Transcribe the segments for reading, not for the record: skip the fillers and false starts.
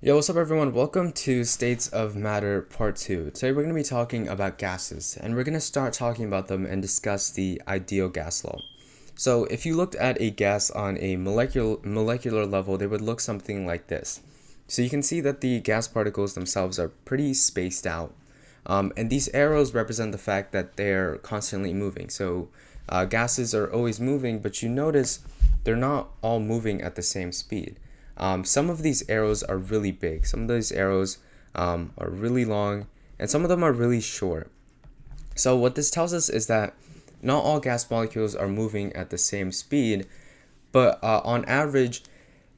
Yo, what's up everyone? Welcome to States of Matter Part 2. Today we're going to be talking about gases, and we're going to start talking about them and discuss the ideal gas law. So if you looked at a gas on a molecular level, they would look something like this. So you can see that the gas particles themselves are pretty spaced out. And these arrows represent the fact that they're constantly moving. So gases are always moving, but you notice they're not all moving at the same speed. Some of these arrows are really big, some of these arrows are really long, and some of them are really short. So what this tells us is that not all gas molecules are moving at the same speed, but on average,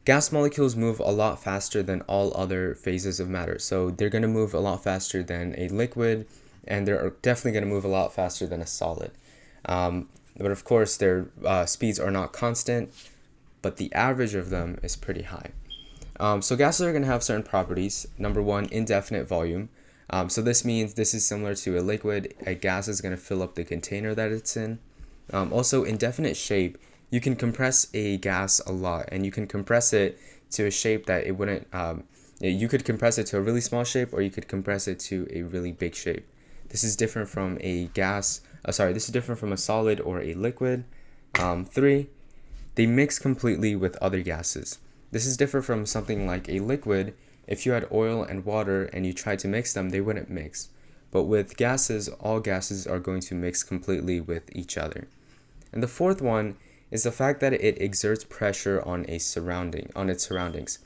gas molecules move a lot faster than all other phases of matter. So they're going to move a lot faster than a liquid, and they're definitely going to move a lot faster than a solid. But of course, their speeds are not constant, but the average of them is pretty high. So gases are going to have certain properties. Number one, indefinite volume. So this means this is similar to a liquid. A gas is going to fill up the container that it's in. Also, indefinite shape. You can compress a gas a lot, and you can compress it to a shape that it wouldn't. You could compress it to a really small shape, or you could compress it to a really big shape. This is different from a gas. This is different from a solid or a liquid. 3. They mix completely with other gases. This is different from something like a liquid. If you had oil and water and you tried to mix them, they wouldn't mix. But with gases, all gases are going to mix completely with each other. And the fourth one is the fact that it exerts pressure on its surroundings.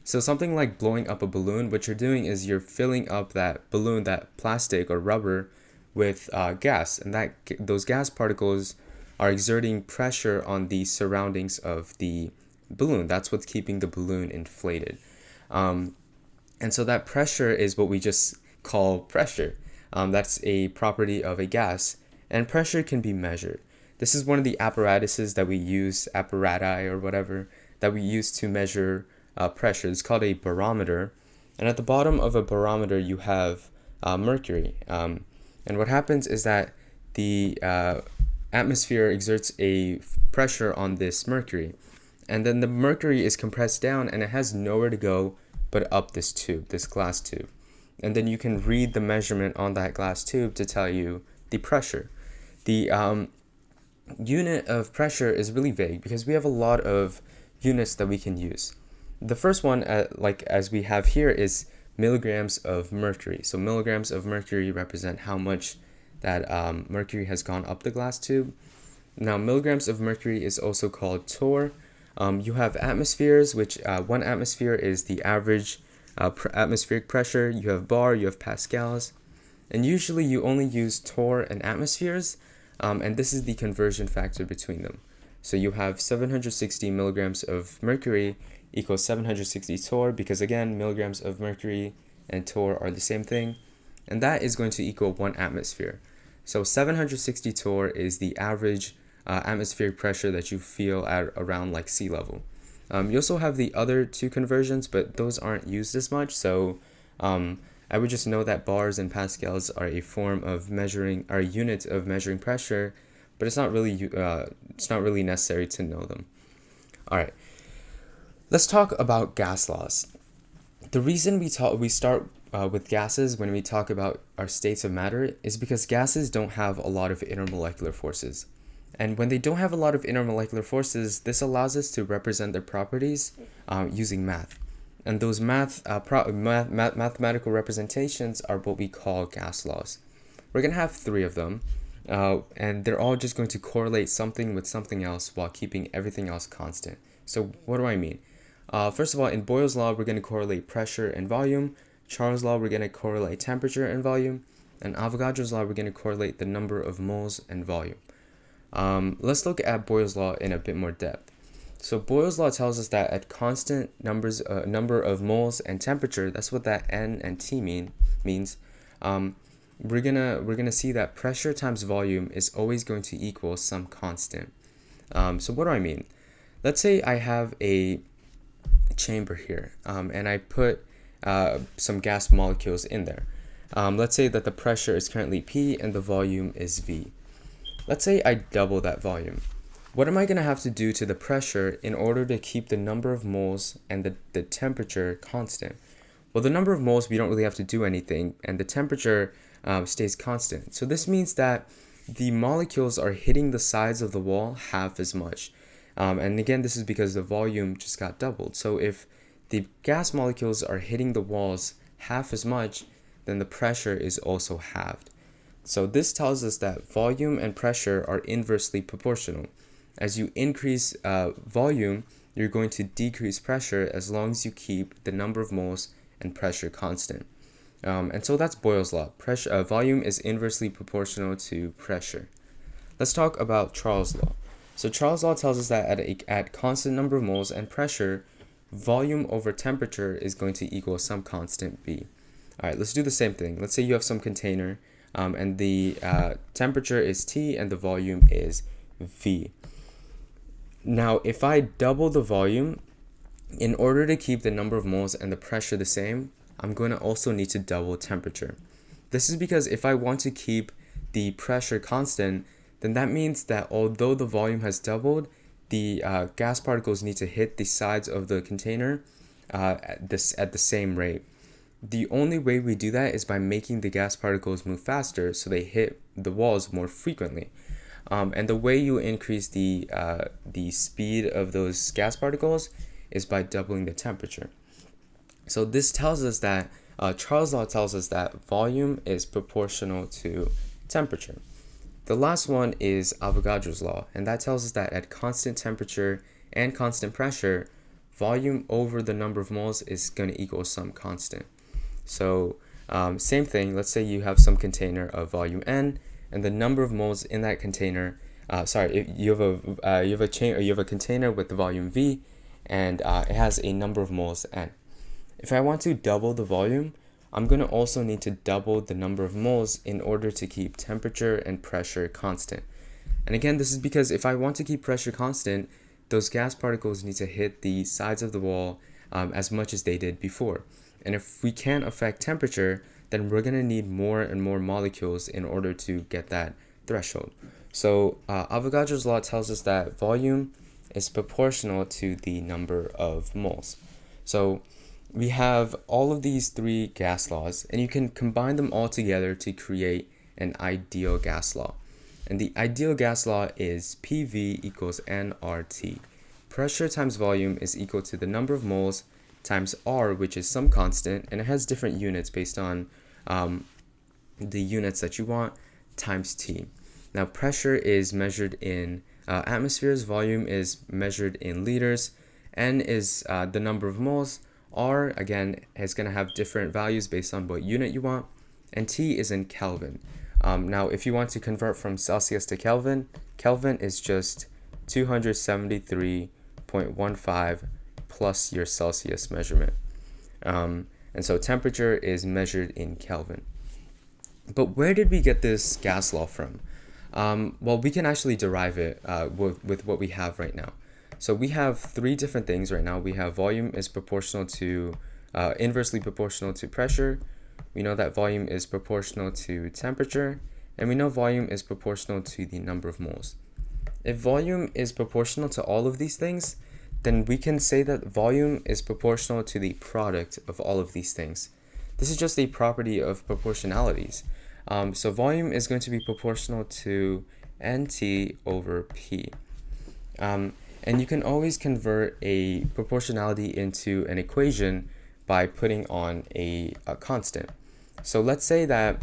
So something like blowing up a balloon, what you're doing is you're filling up that balloon, that plastic or rubber, with gas, and those gas particles are exerting pressure on the surroundings of the balloon. That's what's keeping the balloon inflated. And so that pressure is what we just call pressure. That's a property of a gas, and pressure can be measured. This is one of the apparatuses that we use, apparati or whatever, that we use to measure pressure. It's called a barometer. And at the bottom of a barometer, you have mercury. And what happens is that the atmosphere exerts a pressure on this mercury. And then the mercury is compressed down, and it has nowhere to go but up this tube, this glass tube. And then you can read the measurement on that glass tube to tell you the pressure. The unit of pressure is really vague because we have a lot of units that we can use. The first one, as we have here, is milligrams of mercury. So milligrams of mercury represent how much that mercury has gone up the glass tube. Now, milligrams of mercury is also called torr. You have atmospheres, which 1 atmosphere is the average atmospheric pressure. You have bar, you have pascals. And usually you only use torr and atmospheres, and this is the conversion factor between them. So you have 760 milligrams of mercury equals 760 torr, because again, milligrams of mercury and torr are the same thing, and that is going to equal 1 atmosphere. So 760 torr is the average atmospheric pressure that you feel at around like sea level. You also have the other 2 conversions, but those aren't used as much. So I would just know that bars and pascals are a form of measuring, are a unit of measuring pressure, but it's not really necessary to know them. All right, let's talk about gas laws. The reason we start with gases when we talk about our states of matter is because gases don't have a lot of intermolecular forces. And when they don't have a lot of intermolecular forces, this allows us to represent their properties using math. And those mathematical representations are what we call gas laws. We're going to have 3 of them, and they're all just going to correlate something with something else while keeping everything else constant. So what do I mean? First of all, in Boyles Law, we're going to correlate pressure and volume. Charles' Law, we're going to correlate temperature and volume. And Avogadro's Law, we're going to correlate the number of moles and volume. Let's look at Boyles' Law in a bit more depth. So Boyles' Law tells us that at constant number of moles and temperature, that's what that N and T means. We're gonna see that pressure times volume is always going to equal some constant. So what do I mean? Let's say I have a chamber here, and I put some gas molecules in there. Let's say that the pressure is currently P and the volume is V. Let's say I double that volume. What am I going to have to do to the pressure in order to keep the number of moles and the temperature constant? Well, the number of moles, we don't really have to do anything, and the temperature stays constant. So this means that the molecules are hitting the sides of the wall half as much. And again, this is because the volume just got doubled. So if the gas molecules are hitting the walls half as much, then the pressure is also halved. So this tells us that volume and pressure are inversely proportional. As you increase volume, you're going to decrease pressure as long as you keep the number of moles and pressure constant. And so that's Boyles Law. Volume is inversely proportional to pressure. Let's talk about Charles' Law. So Charles' Law tells us that at constant number of moles and pressure, volume over temperature is going to equal some constant B. All right, let's do the same thing. Let's say you have some container and the temperature is T and the volume is V. Now, if I double the volume, in order to keep the number of moles and the pressure the same, I'm going to also need to double temperature. This is because if I want to keep the pressure constant, then that means that although the volume has doubled, the gas particles need to hit the sides of the container at the same rate. The only way we do that is by making the gas particles move faster so they hit the walls more frequently. And the way you increase the speed of those gas particles is by doubling the temperature. So this tells us that Charles' Law tells us that volume is proportional to temperature. The last one is Avogadro's Law, and that tells us that at constant temperature and constant pressure, volume over the number of moles is going to equal some constant. So same thing, let's say you have some container of volume N, and the number of moles in that container, you have a container with the volume V, and it has a number of moles N. If I want to double the volume, I'm going to also need to double the number of moles in order to keep temperature and pressure constant. And again, this is because if I want to keep pressure constant, those gas particles need to hit the sides of the wall as much as they did before. And if we can't affect temperature, then we're going to need more and more molecules in order to get that threshold. So Avogadro's Law tells us that volume is proportional to the number of moles. So we have all of these three gas laws, and you can combine them all together to create an ideal gas law. And the ideal gas law is PV equals nRT. Pressure times volume is equal to the number of moles times R, which is some constant, and it has different units based on the units that you want, times T. Now, pressure is measured in atmospheres, volume is measured in liters, N is the number of moles, R, again, is going to have different values based on what unit you want, and T is in Kelvin. Now, if you want to convert from Celsius to Kelvin, Kelvin is just 273.15 plus your Celsius measurement. And so temperature is measured in Kelvin. But where did we get this gas law from? Well, we can actually derive it with what we have right now. So we have three different things right now. We have volume is proportional to, inversely proportional to pressure. We know that volume is proportional to temperature. And we know volume is proportional to the number of moles. If volume is proportional to all of these things, then we can say that volume is proportional to the product of all of these things. This is just a property of proportionalities. So volume is going to be proportional to NT over P. And you can always convert a proportionality into an equation by putting on a constant. So let's say that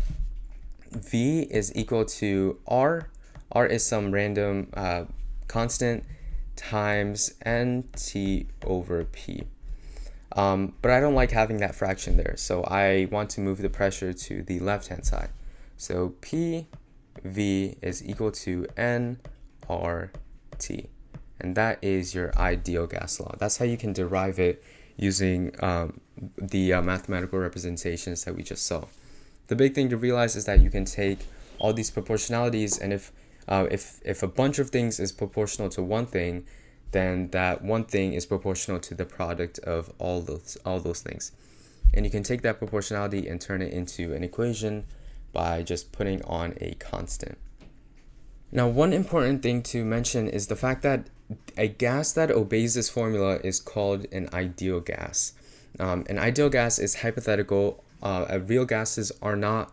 V is equal to R. R is some random constant times NT over P. But I don't like having that fraction there, so I want to move the pressure to the left-hand side. So PV is equal to nRT. And that is your ideal gas law. That's how you can derive it using the mathematical representations that we just saw. The big thing to realize is that you can take all these proportionalities, and if a bunch of things is proportional to one thing, then that one thing is proportional to the product of all those things. And you can take that proportionality and turn it into an equation by just putting on a constant. Now, one important thing to mention is the fact that a gas that obeys this formula is called an ideal gas. An ideal gas is hypothetical. Real gases are not,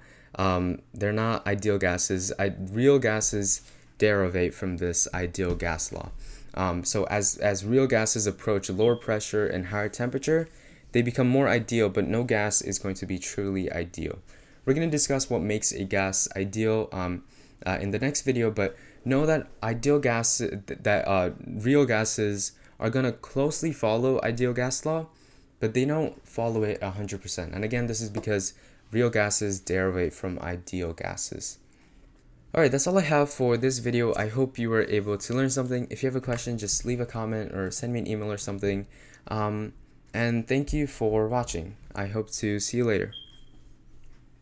they're not ideal gases. Real gases derivate from this ideal gas law. So as real gases approach lower pressure and higher temperature, they become more ideal, but no gas is going to be truly ideal. We're going to discuss what makes a gas ideal in the next video, but know that real gases are going to closely follow ideal gas law, but they don't follow it 100%. And again, this is because real gases derivate from ideal gases. Alright, that's all I have for this video. I hope you were able to learn something. If you have a question, just leave a comment or send me an email or something. And thank you for watching. I hope to see you later.